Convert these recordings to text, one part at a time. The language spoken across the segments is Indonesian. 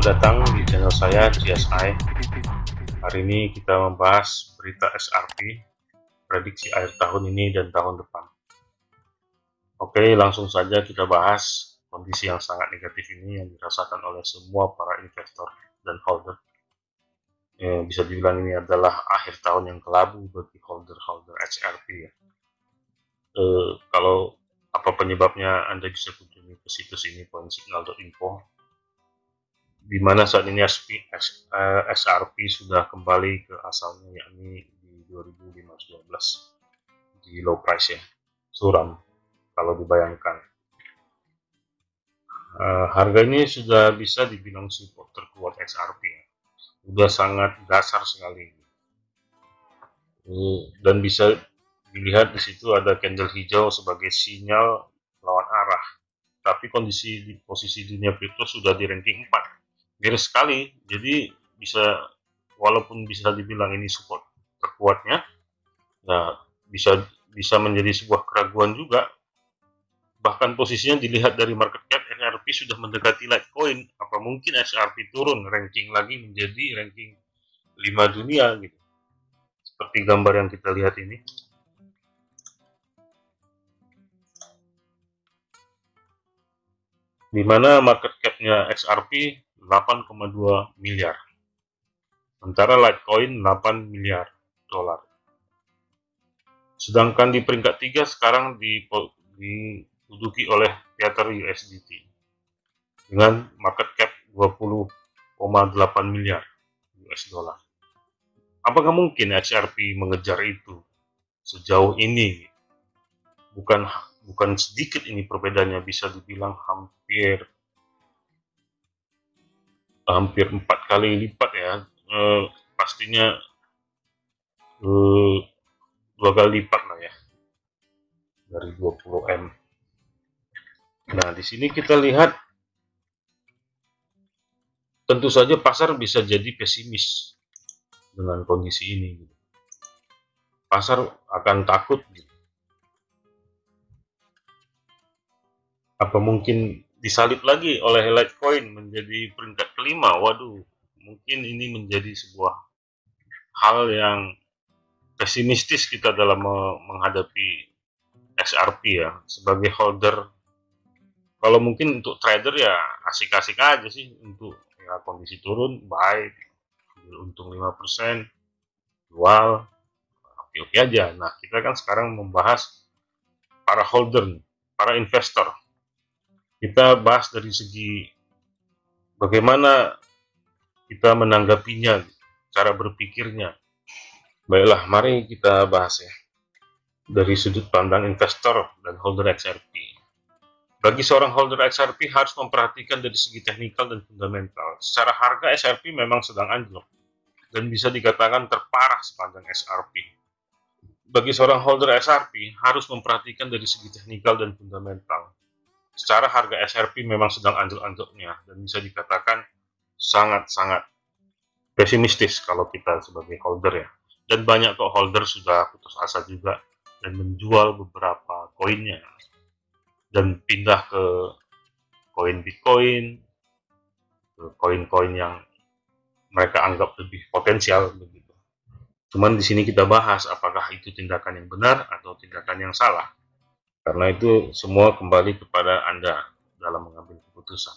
datang di channel saya GSI. Hari ini kita membahas berita XRP, prediksi akhir tahun ini dan tahun depan. Oke, langsung saja kita bahas kondisi yang sangat negatif ini yang dirasakan oleh semua para investor dan holder. Bisa dibilang ini adalah akhir tahun yang kelabu bagi holder-holder XRP ya. Kalau apa penyebabnya, Anda bisa kunjungi ke situs ini coinsignal.info, di mana saat ini XRP sudah kembali ke asalnya, yakni di 2015-12 di low price ya, suram kalau dibayangkan. Harga ini sudah bisa dibilang support terkuat XRP ya. Sudah sangat dasar sekali, dan bisa dilihat di situ ada candle hijau sebagai sinyal lawan arah, tapi posisi dunia kripto sudah di ranking 4, miris sekali. Jadi walaupun bisa dibilang ini support terkuatnya, nah bisa menjadi sebuah keraguan juga. Bahkan posisinya dilihat dari market cap, XRP sudah mendekati Litecoin. Apa mungkin XRP turun ranking lagi menjadi ranking 5 dunia gitu, seperti gambar yang kita lihat ini. Di mana market cap-nya XRP 8,2 miliar, sementara Litecoin 8 miliar dolar. Sedangkan di peringkat 3 sekarang diduduki oleh Tether USDT dengan market cap 20,8 miliar US dollar. Apakah mungkin XRP mengejar itu sejauh ini? Bukan sedikit ini perbedaannya, bisa dibilang hampir 4 kali lipat ya. Pastinya 2 kali lipat lah ya, dari 20 M. Nah, di sini kita lihat tentu saja pasar bisa jadi pesimis dengan kondisi ini. Pasar akan takut. Apa mungkin disalib lagi oleh Litecoin menjadi peringkat kelima? Waduh, mungkin ini menjadi sebuah hal yang pesimistis kita dalam menghadapi XRP ya. Sebagai holder, kalau mungkin untuk trader ya asik-asik aja sih, untuk ya kondisi turun baik, untung 5%, jual, oke-oke aja. Nah, kita kan sekarang membahas para holder, para investor. Kita bahas dari segi bagaimana kita menanggapinya, cara berpikirnya. Baiklah, mari kita bahas ya dari sudut pandang investor dan holder XRP. Bagi seorang holder XRP harus memperhatikan dari segi teknikal dan fundamental. Secara harga XRP memang sedang anjlok dan bisa dikatakan terparah sepanjang XRP. Bagi seorang holder XRP harus memperhatikan dari segi teknikal dan fundamental. Secara harga XRP memang sedang anjlok-anjloknya dan bisa dikatakan sangat-sangat pesimistis kalau kita sebagai holder ya. Dan banyak kok holder sudah putus asa juga dan menjual beberapa koinnya dan pindah ke koin Bitcoin, ke koin-koin yang mereka anggap lebih potensial begitu. Cuman di sini kita bahas apakah itu tindakan yang benar atau tindakan yang salah. Karena itu semua kembali kepada Anda dalam mengambil keputusan.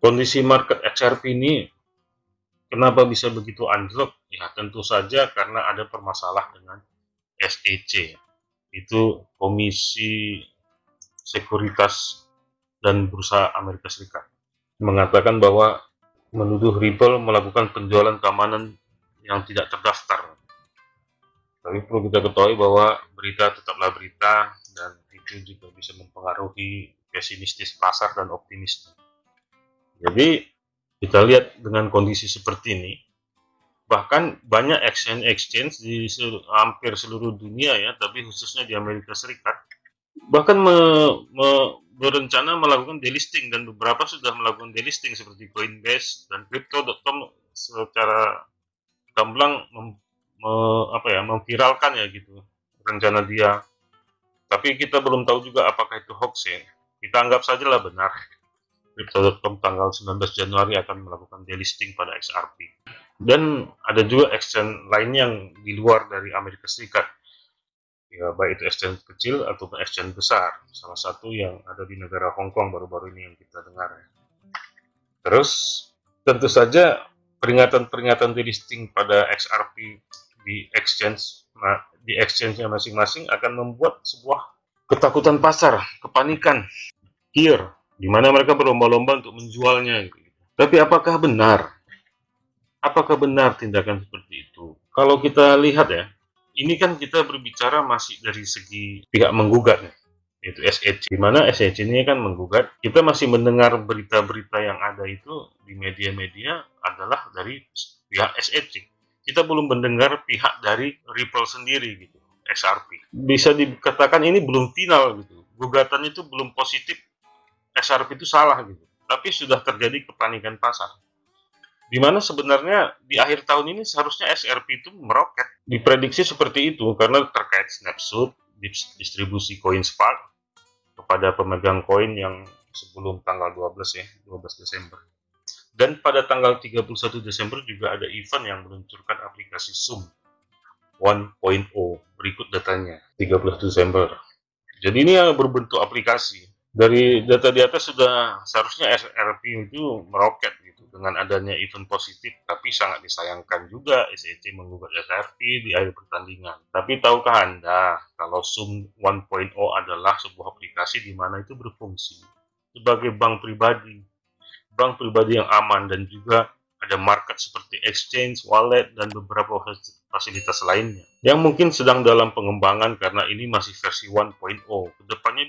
Kondisi market XRP ini kenapa bisa begitu anjlok? Ya tentu saja karena ada permasalahan dengan SEC, itu Komisi Sekuritas dan Bursa Amerika Serikat, mengatakan bahwa menuduh Ripple melakukan penjualan keamanan yang tidak terdaftar. Tapi perlu kita ketahui bahwa berita tetaplah berita, dan itu juga bisa mempengaruhi pesimistis pasar dan optimis. Jadi kita lihat dengan kondisi seperti ini, bahkan banyak exchange di hampir seluruh dunia ya, tapi khususnya di Amerika Serikat, bahkan berencana melakukan delisting, dan beberapa sudah melakukan delisting seperti Coinbase dan Crypto.com secara gamblang memviralkan ya gitu rencana dia. Tapi kita belum tahu juga apakah itu hoax ya. Kita anggap sajalah benar. Crypto.com tanggal 19 Januari akan melakukan delisting pada XRP. Dan ada juga exchange lain yang di luar dari Amerika Serikat, ya baik itu exchange kecil ataupun exchange besar. Salah satu yang ada di negara Hong Kong baru-baru ini yang kita dengar. Terus tentu saja peringatan-peringatan delisting pada XRP di exchange-nya masing-masing akan membuat sebuah ketakutan pasar, kepanikan, fear, di mana mereka berlomba-lomba untuk menjualnya. Tapi apakah benar? Apakah benar tindakan seperti itu? Kalau kita lihat ya, ini kan kita berbicara masih dari segi pihak menggugat, yaitu SEC. Di mana SEC ini kan menggugat, kita masih mendengar berita-berita yang ada itu di media-media adalah dari pihak SEC. Kita belum mendengar pihak dari Ripple sendiri gitu, XRP. Bisa dikatakan ini belum final gitu. Gugatan itu belum positif, XRP itu salah gitu. Tapi sudah terjadi kepanikan pasar. Di mana sebenarnya di akhir tahun ini seharusnya XRP itu meroket. Diprediksi seperti itu karena terkait snapshot, distribusi koin Spark kepada pemegang koin yang sebelum tanggal 12 ya, 12 Desember. Dan pada tanggal 31 Desember juga ada event yang meluncurkan aplikasi Zoom 1.0. Berikut datanya, 13 Desember. Jadi ini yang berbentuk aplikasi. Dari data di atas sudah seharusnya XRP itu meroket gitu dengan adanya event positif, tapi sangat disayangkan juga SEC menggugat XRP di akhir pertandingan. Tapi tahukah Anda kalau Zoom 1.0 adalah sebuah aplikasi di mana itu berfungsi sebagai bank pribadi yang aman, dan juga ada market seperti exchange, wallet, dan beberapa fasilitas lainnya yang mungkin sedang dalam pengembangan karena ini masih versi 1.0. Kedepannya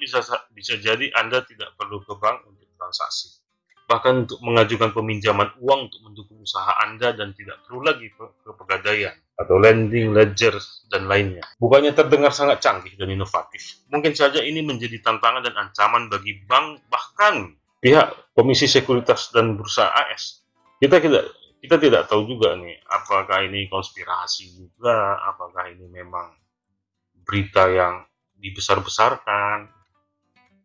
bisa jadi Anda tidak perlu ke bank untuk transaksi, bahkan untuk mengajukan peminjaman uang untuk mendukung usaha Anda, dan tidak perlu lagi ke pegadaian atau lending, ledger, dan lainnya. Bukannya terdengar sangat canggih dan inovatif? Mungkin saja ini menjadi tantangan dan ancaman bagi bank, bahkan pihak Komisi Sekuritas dan Bursa AS. Kita tidak tahu juga nih, apakah ini konspirasi juga, apakah ini memang berita yang dibesar-besarkan.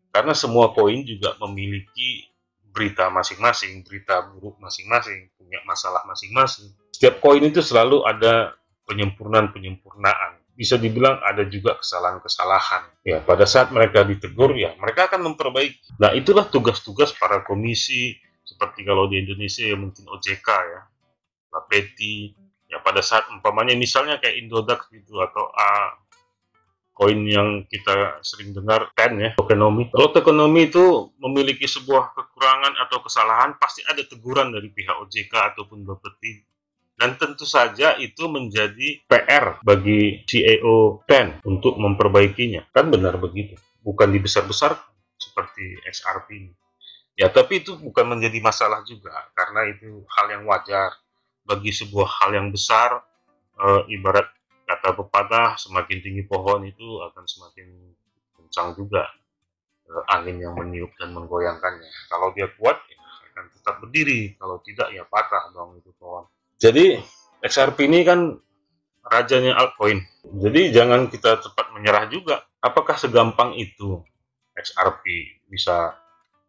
Karena semua koin juga memiliki berita masing-masing, berita buruk masing-masing, punya masalah masing-masing. Setiap koin itu selalu ada penyempurnaan. Bisa dibilang ada juga kesalahan-kesalahan. Ya, pada saat mereka ditegur, ya mereka akan memperbaiki. Nah, itulah tugas-tugas para komisi, seperti kalau di Indonesia ya mungkin OJK ya, Bapeti, ya pada saat umpamanya misalnya kayak Indodax gitu, atau koin yang kita sering dengar TEN ya, tokenomics. Kalau tokenomics itu memiliki sebuah kekurangan atau kesalahan, pasti ada teguran dari pihak OJK ataupun Bapeti. Dan tentu saja itu menjadi PR bagi CEO TEN untuk memperbaikinya. Kan benar begitu. Bukan dibesar-besar seperti XRP ini. Ya, tapi itu bukan menjadi masalah juga, karena itu hal yang wajar. Bagi sebuah hal yang besar, ibarat kata pepatah, semakin tinggi pohon itu akan semakin kencang juga angin yang meniup dan menggoyangkannya. Kalau dia kuat, ya akan tetap berdiri. Kalau tidak, ya patah dong itu pohon. Jadi, XRP ini kan rajanya altcoin. Jadi, jangan kita cepat menyerah juga. Apakah segampang itu XRP bisa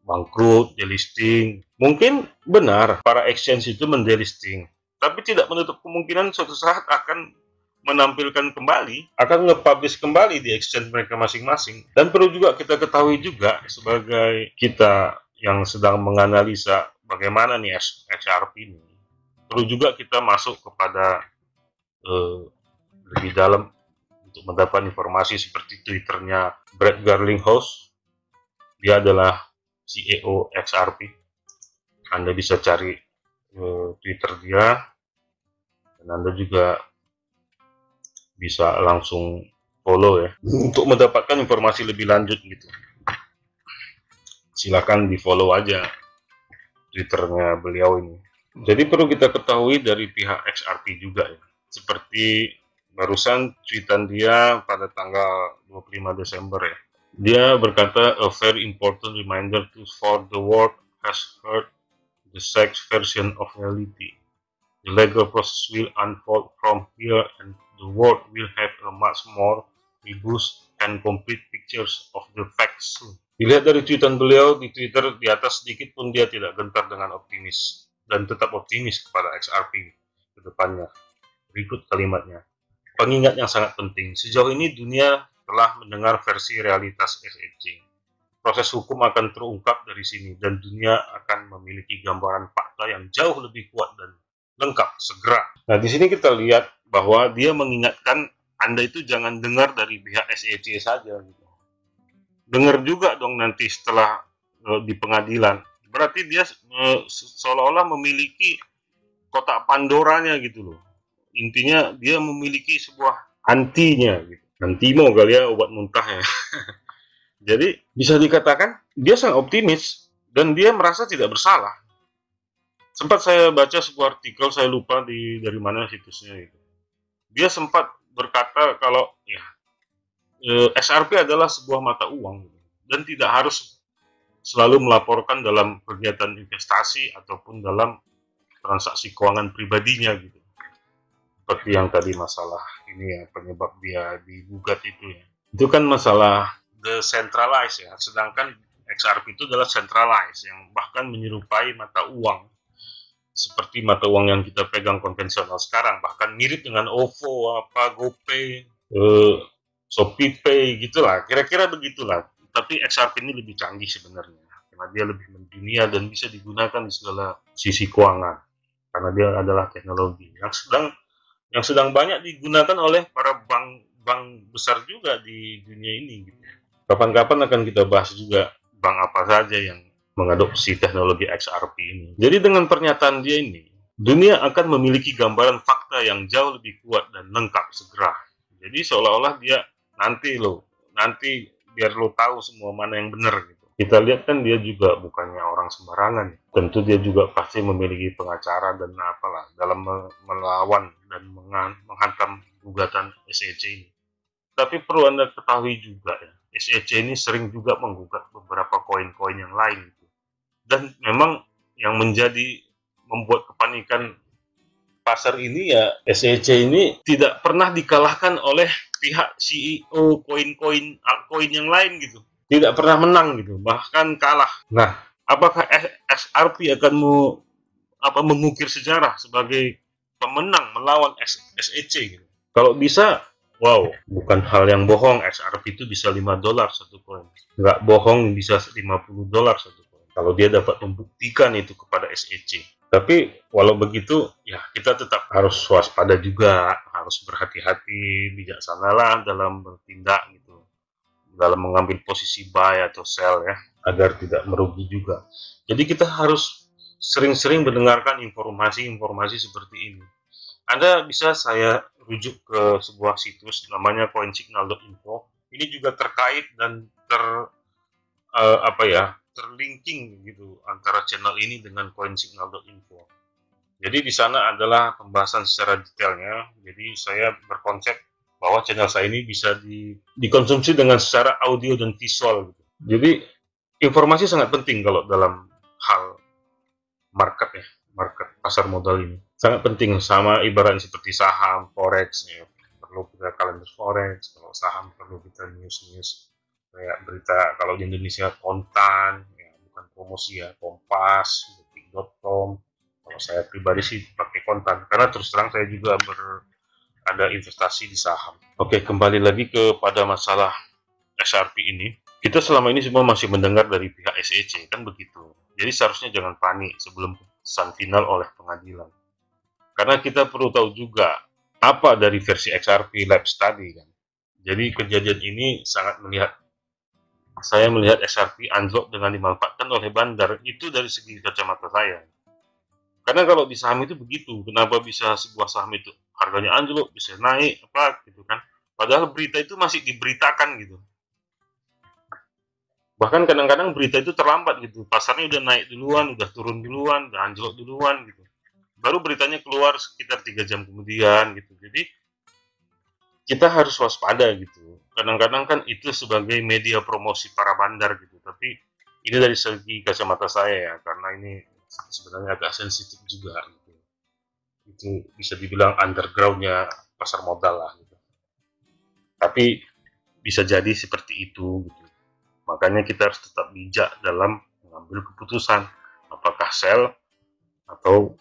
bangkrut, delisting? Mungkin benar para exchange itu mendelisting, tapi tidak menutup kemungkinan suatu saat akan menampilkan kembali, akan nge-publish kembali di exchange mereka masing-masing. Dan perlu juga kita ketahui juga, sebagai kita yang sedang menganalisa bagaimana nih XRP ini, perlu juga kita masuk kepada lebih dalam untuk mendapat informasi seperti Twitternya Brad Garlinghouse. Dia adalah CEO XRP. Anda bisa cari Twitter dia, dan Anda juga bisa langsung follow ya untuk mendapatkan informasi lebih lanjut gitu. Silakan di follow aja Twitternya beliau ini. Jadi perlu kita ketahui dari pihak XRP juga ya, seperti barusan tweetan dia pada tanggal 25 Desember ya. Dia berkata, a very important reminder for the world has heard the sex version of reality. The legal process will unfold from here, and the world will have a much more robust and complete pictures of the facts soon. Dilihat dari tweetan beliau di Twitter, di atas sedikit pun dia tidak gentar dengan optimis dan tetap optimis kepada XRP ke depannya. Berikut kalimatnya. Pengingat yang sangat penting, sejauh ini dunia telah mendengar versi realitas SEC. Proses hukum akan terungkap dari sini dan dunia akan memiliki gambaran fakta yang jauh lebih kuat dan lengkap segera. Nah, di sini kita lihat bahwa dia mengingatkan Anda itu jangan dengar dari pihak SEC saja gitu. Dengar juga dong nanti setelah di pengadilan. Berarti dia seolah-olah memiliki kotak Pandoranya gitu loh. Intinya dia memiliki sebuah antinya gitu. Antimo kali ya obat muntahnya. Jadi bisa dikatakan dia sangat optimis dan dia merasa tidak bersalah. Sempat saya baca sebuah artikel, saya lupa dari mana situsnya itu. Dia sempat berkata kalau ya XRP adalah sebuah mata uang gitu, dan tidak harus selalu melaporkan dalam kegiatan investasi ataupun dalam transaksi keuangan pribadinya gitu. Seperti yang tadi masalah ini ya, penyebab dia digugat itu ya. Itu kan masalah decentralized ya, sedangkan XRP itu adalah centralized yang bahkan menyerupai mata uang seperti mata uang yang kita pegang konvensional sekarang, bahkan mirip dengan OVO, apa GoPay, ShopeePay gitulah, kira-kira begitulah. Tapi XRP ini lebih canggih sebenarnya karena dia lebih mendunia dan bisa digunakan di segala sisi keuangan karena dia adalah teknologi yang sedang banyak digunakan oleh para bank besar juga di dunia ini gitu. Kapan-kapan akan kita bahas juga bank apa saja yang mengadopsi teknologi XRP ini. Jadi dengan pernyataan dia ini, dunia akan memiliki gambaran fakta yang jauh lebih kuat dan lengkap segera. Jadi seolah-olah dia nanti biar lo tahu semua mana yang benar gitu. Kita lihat kan dia juga bukannya orang sembarangan. Tentu dia juga pasti memiliki pengacara dan apalah dalam melawan dan menghantam gugatan SEC ini. Tapi perlu Anda ketahui juga ya, SEC ini sering juga menggugat beberapa koin-koin yang lain. Dan memang yang membuat kepanikan pasar ini ya SEC ini tidak pernah dikalahkan oleh pihak CEO koin-koin altcoin yang lain gitu. Tidak pernah menang gitu, bahkan kalah. Nah, apakah XRP akan mengukir sejarah sebagai pemenang melawan SEC gitu? Kalau bisa, wow, bukan hal yang bohong, XRP itu bisa $5 satu koin. Nggak bohong bisa $50 satu koin. Kalau dia dapat membuktikan itu kepada SEC. Tapi walau begitu, ya kita tetap harus waspada juga, harus berhati-hati, bijaksanalah dalam bertindak gitu, dalam mengambil posisi buy atau sell ya, agar tidak merugi juga. Jadi kita harus sering-sering mendengarkan informasi-informasi seperti ini. Anda bisa saya rujuk ke sebuah situs namanya coinsignal.info. Ini juga terkait dan terlinking gitu antara channel ini dengan coinsignal.info. Jadi di sana adalah pembahasan secara detailnya. Jadi saya berkonsep bahwa channel saya ini bisa dikonsumsi dengan secara audio dan visual gitu. Jadi informasi sangat penting kalau dalam hal market ya, market pasar modal ini. Sangat penting, sama ibaratnya seperti saham, forex ya. Perlu kita kalender forex, kalau saham perlu kita news kayak berita, kalau di Indonesia kontan ya, bukan promosi ya, Kompas, detik.com. Kalau saya pribadi sih pakai kontan karena terus terang saya juga ada investasi di saham. Oke, kembali lagi kepada masalah XRP ini. Kita selama ini semua masih mendengar dari pihak SEC, kan begitu. Jadi seharusnya jangan panik sebelum keputusan final oleh pengadilan. Karena kita perlu tahu juga apa dari versi XRP Labs tadi kan. Jadi kejadian ini saya melihat XRP anjlok dengan dimanfaatkan oleh bandar, itu dari segi kacamata saya. Karena kalau di saham itu begitu, kenapa bisa sebuah saham itu harganya anjlok, bisa naik, apa gitu kan. Padahal berita itu masih diberitakan gitu. Bahkan kadang-kadang berita itu terlambat gitu, pasarnya udah naik duluan, udah turun duluan, udah anjlok duluan gitu. Baru beritanya keluar sekitar 3 jam kemudian gitu. Jadi kita harus waspada gitu. Kadang-kadang kan itu sebagai media promosi para bandar gitu. Tapi ini dari segi kacamata saya ya, karena ini sebenarnya agak sensitif juga gitu. Itu bisa dibilang undergroundnya pasar modal lah gitu. Tapi bisa jadi seperti itu gitu. Makanya kita harus tetap bijak dalam mengambil keputusan apakah sell atau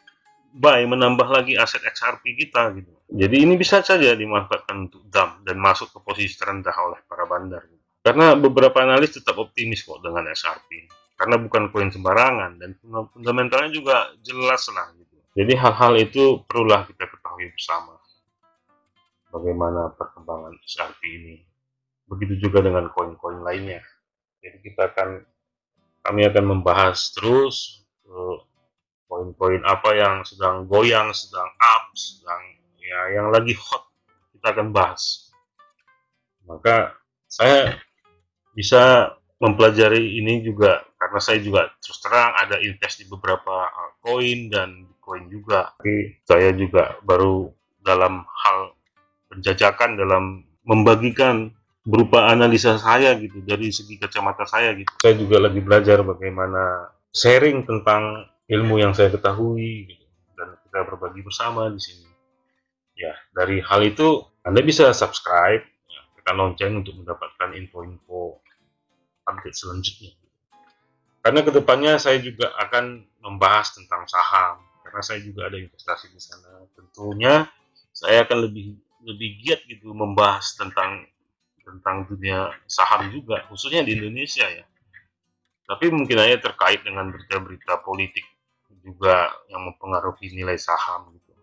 buy, menambah lagi aset XRP kita gitu. Jadi ini bisa saja dimanfaatkan untuk dump dan masuk ke posisi terendah oleh para bandar. Karena beberapa analis tetap optimis kok dengan XRP. Karena bukan koin sembarangan dan fundamentalnya juga jelas lah gitu. Jadi hal-hal itu perlulah kita ketahui bersama. Bagaimana perkembangan XRP ini. Begitu juga dengan koin-koin lainnya. Jadi kami akan membahas terus poin-poin apa yang sedang goyang, sedang up, sedang ya yang lagi hot, kita akan bahas. Maka saya bisa mempelajari ini juga karena saya juga terus terang ada invest di beberapa koin dan Bitcoin juga. Tapi saya juga baru dalam hal penjajakan dalam membagikan berupa analisa saya gitu dari segi kacamata saya gitu. Saya juga lagi belajar bagaimana sharing tentang ilmu yang saya ketahui gitu, dan kita berbagi bersama di sini. Ya, dari hal itu Anda bisa subscribe, ya, tekan lonceng untuk mendapatkan info-info update selanjutnya. Karena kedepannya saya juga akan membahas tentang saham, karena saya juga ada investasi di sana. Tentunya saya akan lebih giat gitu membahas tentang dunia saham juga, khususnya di Indonesia ya. Tapi mungkin aja terkait dengan berita-berita politik juga yang mempengaruhi nilai saham gitu.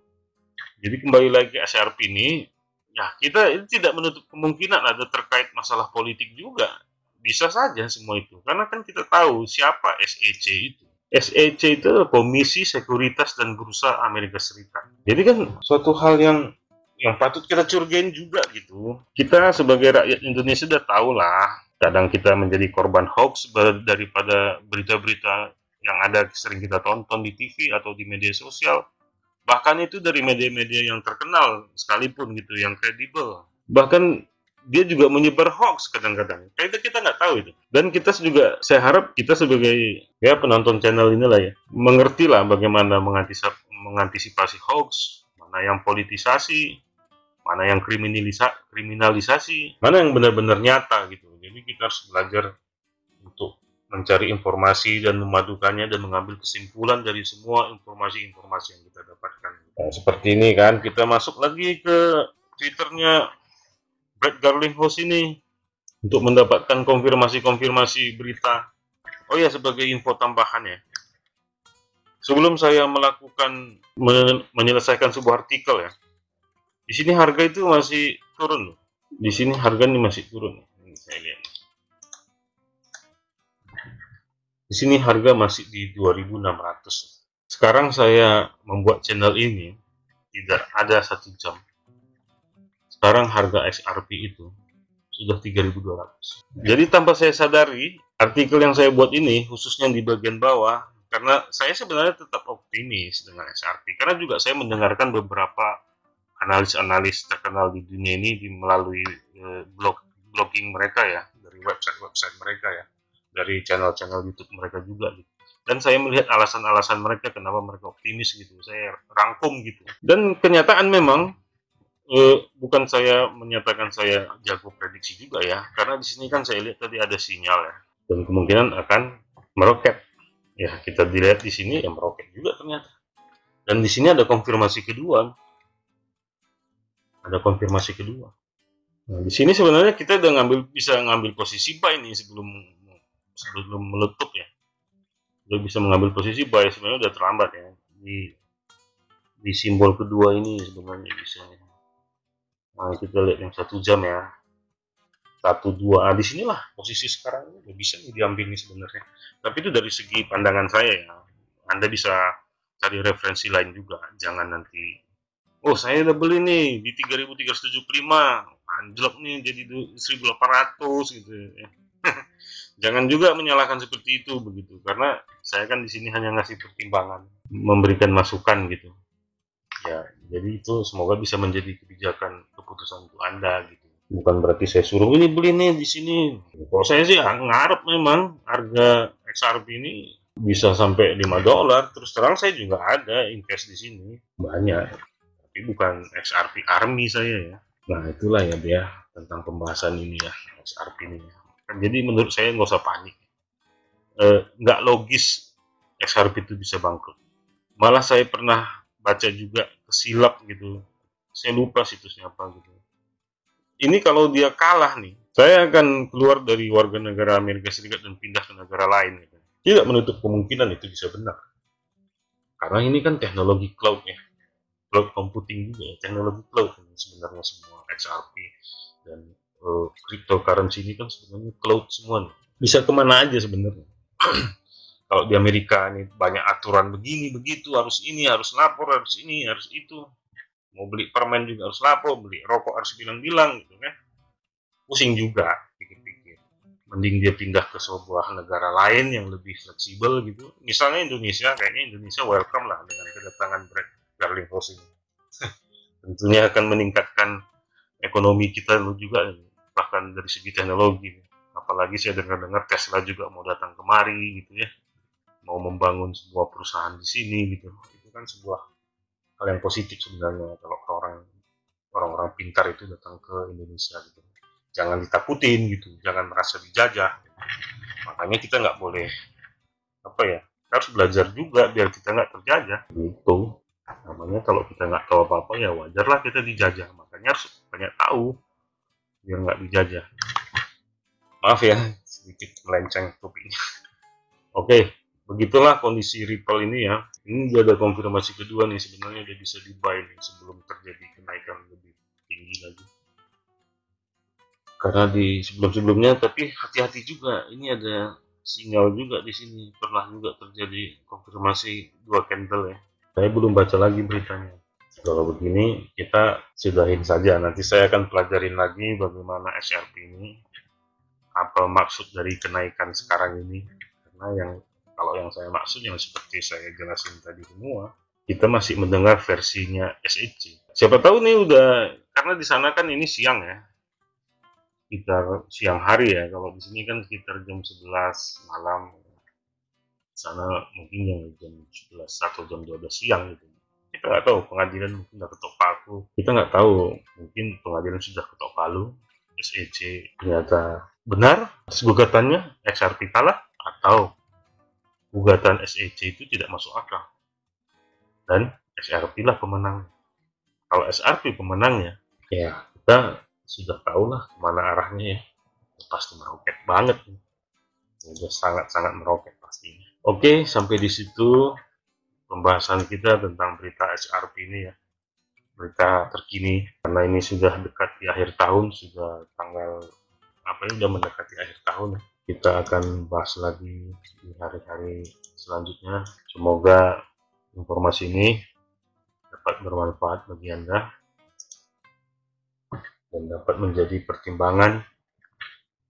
Jadi kembali lagi XRP ini, ya kita tidak menutup kemungkinan ada terkait masalah politik juga. Bisa saja semua itu, karena kan kita tahu siapa SEC itu. SEC itu Komisi Sekuritas dan Bursa Amerika Serikat. Jadi kan suatu hal yang patut kita curigain juga gitu. Kita sebagai rakyat Indonesia udah tahu lah, kadang kita menjadi korban hoax daripada berita-berita yang ada sering kita tonton di TV atau di media sosial. Bahkan itu dari media-media yang terkenal sekalipun gitu, yang kredibel. Bahkan dia juga menyebar hoax kadang-kadang. Kita nggak tahu itu. Dan kita juga, saya harap kita sebagai ya penonton channel inilah ya, mengerti lah bagaimana mengantisipasi hoax, mana yang politisasi, mana yang kriminalisasi, mana yang benar-benar nyata gitu. Jadi kita harus belajar untuk mencari informasi dan memadukannya dan mengambil kesimpulan dari semua informasi-informasi yang kita dapatkan. Nah, seperti ini kan, kita masuk lagi ke Twitternya Brad Garlinghouse ini untuk mendapatkan konfirmasi berita. Oh ya, sebagai info tambahan ya, sebelum saya menyelesaikan sebuah artikel ya, di sini harga itu masih turun. Di sini harga ini masih turun. Ini saya lihat. Di sini harga masih di 2.600. Sekarang saya membuat channel ini tidak ada 1 jam. Sekarang harga XRP itu sudah 3.200. Jadi tanpa saya sadari, artikel yang saya buat ini khususnya di bagian bawah, karena saya sebenarnya tetap optimis dengan XRP. Karena juga saya mendengarkan beberapa analis-analis terkenal di dunia ini melalui blogging mereka ya, dari website mereka ya, dari channel-channel YouTube mereka juga gitu. Dan saya melihat alasan-alasan mereka kenapa mereka optimis gitu, saya rangkum gitu. Dan kenyataan memang bukan saya menyatakan saya jago prediksi juga ya, karena di sini kan saya lihat tadi ada sinyal ya, dan kemungkinan akan meroket. Ya kita dilihat di sini ya meroket juga ternyata. Dan di sini ada konfirmasi kedua. Nah, di sini sebenarnya kita udah bisa ngambil posisi buy nih sebelum meletup ya. Udah bisa mengambil posisi buy, sebenarnya udah terlambat ya. Di simbol kedua ini sebenarnya bisa. Nah, kita lihat yang 1 jam ya. 1, 2. Di sinilah posisi sekarang udah bisa nih diambil nih sebenarnya. Tapi itu dari segi pandangan saya ya. Anda bisa cari referensi lain juga. Jangan nanti, oh saya udah beli nih di 3.375, anjlok nih jadi 1.800 gitu ya. Jangan juga menyalahkan seperti itu begitu, karena saya kan di sini hanya ngasih pertimbangan, memberikan masukan gitu. Ya, jadi itu semoga bisa menjadi keputusan untuk Anda gitu. Bukan berarti saya suruh ini beli nih di sini. Kalau saya sih ngarep memang harga XRP ini bisa sampai $5. Terus terang saya juga ada invest di sini banyak. Tapi bukan XRP Army saya ya. Nah itulah ya dia tentang pembahasan ini ya, XRP ini ya. Jadi menurut saya nggak usah panik. Nggak logis XRP itu bisa bangkrut. Malah saya pernah baca juga kesilap gitu. Saya lupa situsnya apa gitu. Ini kalau dia kalah nih, saya akan keluar dari warga negara Amerika Serikat dan pindah ke negara lain. Gitu. Tidak menutup kemungkinan itu bisa benar. Karena ini kan teknologi cloud ya. Cloud computing juga ya. Teknologi cloud ini sebenarnya semua XRP dan cryptocurrency ini kan sebenarnya cloud semua nih. Bisa kemana aja sebenarnya. Kalau di Amerika ini banyak aturan begini, begitu, harus ini, harus lapor, harus ini, harus itu. Mau beli permen juga harus lapor, beli rokok harus bilang-bilang gitu kan. Pusing juga pikir-pikir. Mending dia pindah ke sebuah negara lain yang lebih fleksibel gitu. Misalnya Indonesia, kayaknya Indonesia welcome lah dengan kedatangan Brad Garlinghouse ini. Tentunya akan meningkatkan ekonomi kita juga, bahkan dari segi teknologi. Apalagi saya dengar-dengar Tesla juga mau datang kemari gitu ya, mau membangun sebuah perusahaan di sini gitu. Itu kan sebuah hal yang positif sebenarnya kalau orang-orang pintar itu datang ke Indonesia gitu. Jangan ditakutin gitu, jangan merasa dijajah. Makanya kita nggak boleh harus belajar juga biar kita nggak terjajah gitu. Namanya kalau kita nggak tahu apa-apa ya wajarlah kita dijajah. Makanya harus banyak tahu biar nggak dijajah. Maaf ya sedikit melenceng topiknya. Oke, begitulah kondisi Ripple ini ya. Ini dia ada konfirmasi kedua nih, sebenarnya dia bisa di-buy nih sebelum terjadi kenaikan lebih tinggi lagi. Karena di sebelum-sebelumnya, tapi hati-hati juga. Ini ada sinyal juga di sini. Pernah juga terjadi konfirmasi 2 candle ya. Saya belum baca lagi beritanya. Kalau begini kita sudahin saja. Nanti saya akan pelajarin lagi bagaimana XRP ini, apa maksud dari kenaikan sekarang ini. Karena kalau yang saya maksud yang seperti saya jelasin tadi semua, kita masih mendengar versinya SEC. Siapa tahu nih udah, karena di sana kan ini siang ya, sekitar siang hari ya. Kalau di sini kan sekitar jam 11 malam. Di sana mungkin jam 11 atau jam 12 siang gitu. Kita nggak tahu, pengadilan mungkin udah ketok palu. Kita nggak tahu, mungkin pengadilan sudah ketok palu. SEC ternyata benar atas gugatannya, XRP kalah, atau gugatan SEC itu tidak masuk akal dan XRP lah pemenang. Kalau XRP pemenangnya, ya kita sudah tahu lah kemana arahnya ya. Pasti meroket banget, sudah sangat-sangat meroket pastinya. Oke, sampai di situ pembahasan kita tentang berita XRP ini ya, berita terkini. Karena ini sudah dekat di akhir tahun, sudah tanggal udah mendekati akhir tahun. Kita akan bahas lagi di hari-hari selanjutnya. Semoga informasi ini dapat bermanfaat bagi Anda dan dapat menjadi pertimbangan.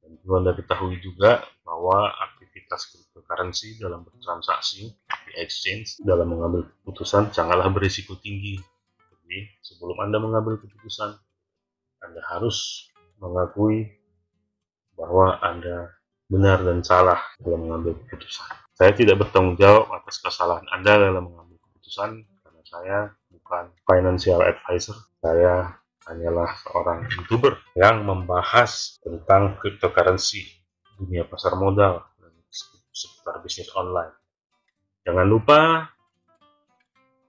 Dan perlu Anda ketahui juga bahwa aktivitas cryptocurrency dalam bertransaksi di exchange dalam mengambil keputusan janganlah berisiko tinggi. Jadi sebelum Anda mengambil keputusan, Anda harus mengakui bahwa Anda benar dan salah dalam mengambil keputusan. Saya tidak bertanggung jawab atas kesalahan Anda dalam mengambil keputusan karena saya bukan financial advisor. Saya hanyalah seorang YouTuber yang membahas tentang cryptocurrency, dunia pasar modal, dan seputar bisnis online. Jangan lupa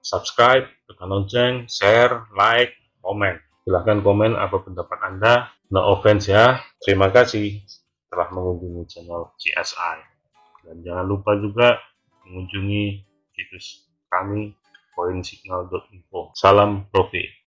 subscribe, tekan lonceng, share, like, komen. Silahkan komen apa pendapat Anda. No offense ya. Terima kasih telah mengunjungi channel CSI. Dan jangan lupa juga mengunjungi situs kami coinsignal.info. Salam profit.